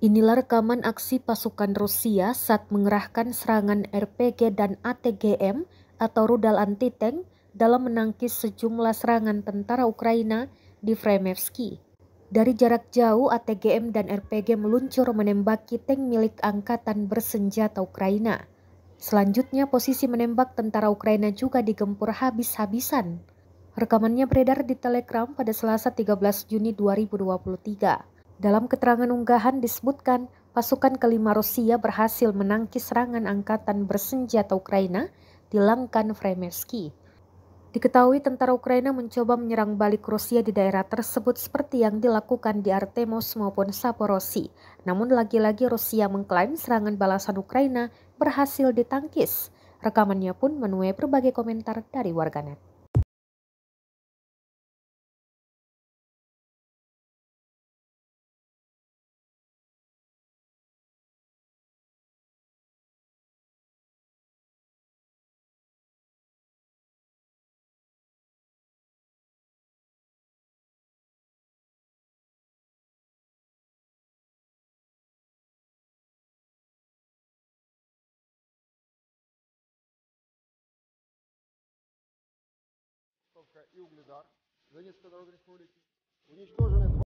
Inilah rekaman aksi pasukan Rusia saat mengerahkan serangan RPG dan ATGM atau rudal anti-tank dalam menangkis sejumlah serangan tentara Ukraina di Fremevsky. Dari jarak jauh, ATGM dan RPG meluncur menembaki tank milik angkatan bersenjata Ukraina. Selanjutnya, posisi menembak tentara Ukraina juga digempur habis-habisan. Rekamannya beredar di Telegram pada Selasa 13 Juni 2023. Dalam keterangan unggahan disebutkan, pasukan kelima Rusia berhasil menangkis serangan angkatan bersenjata Ukraina di Langkan Fremevsky. Diketahui tentara Ukraina mencoba menyerang balik Rusia di daerah tersebut seperti yang dilakukan di Artemos maupun Saporosi. Namun lagi-lagi Rusia mengklaim serangan balasan Ukraina berhasil ditangkis. Rekamannya pun menuai berbagai komentar dari warganet. И угледар Донецкой Народной Республики уничтожены